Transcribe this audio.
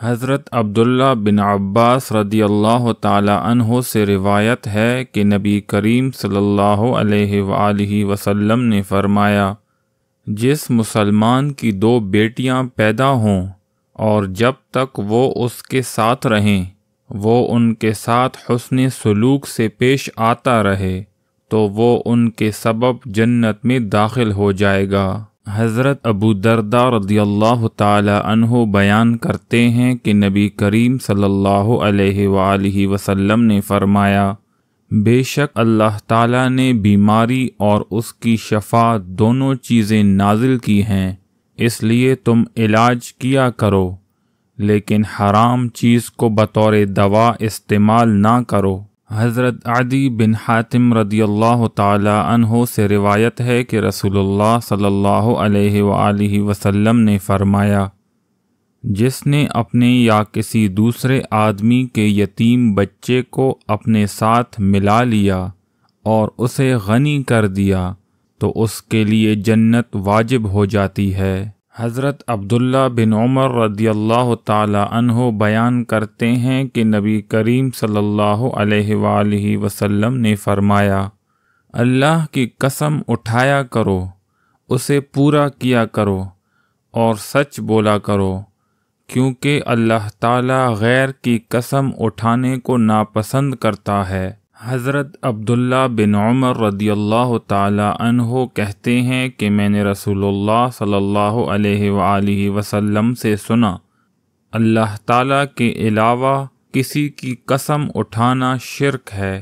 حضرت عبداللہ بن عباس رضی اللہ تعالی عنہ سے روایت ہے کہ نبی کریم صلی اللہ علیہ وآلہ وسلم نے فرمایا، جس مسلمان کی 2 بیٹیاں پیدا ہوں اور جب تک وہ اس کے ساتھ رہیں وہ ان کے ساتھ حسن سلوک سے پیش آتا رہے تو وہ ان کے سبب جنت میں داخل ہو جائے گا۔ حضرت ابو درداء رضی اللہ تعالی عنہ بیان کرتے ہیں کہ نبی کریم صلی اللہ علیہ وآلہ وسلم نے فرمایا، بے شک اللہ تعالی نے بیماری اور اس کی شفا دونوں چیزیں نازل کی ہیں، اس لیے تم علاج کیا کرو، لیکن حرام چیز کو بطور دوا استعمال نہ کرو۔ حضرت عدی بن حاتم رضی اللہ تعالی عنہ سے روایت ہے کہ رسول اللہ صلی اللہ علیہ وآلہ وسلم نے فرمایا، جس نے اپنے یا کسی دوسرے آدمی کے یتیم بچے کو اپنے ساتھ ملا لیا اور اسے غنی کر دیا تو اس کے لیے جنت واجب ہو جاتی ہے۔ حضرت عبداللہ بن عمر رضی اللہ تعالی عنہ بیان کرتے ہیں کہ نبی کریم صلی اللہ علیہ وآلہ وسلم نے فرمایا، اللہ کی قسم اٹھایا کرو، اسے پورا کیا کرو اور سچ بولا کرو، کیونکہ اللہ تعالی غیر کی قسم اٹھانے کو ناپسند کرتا ہے۔ حضرت عبداللہ بن عمر رضی اللہ تعالی عنہ کہتے ہیں کہ میں نے رسول اللہ صلی اللہ علیہ وآلہ وسلم سے سنا، اللہ تعالی کے علاوہ کسی کی قسم اٹھانا شرک ہے۔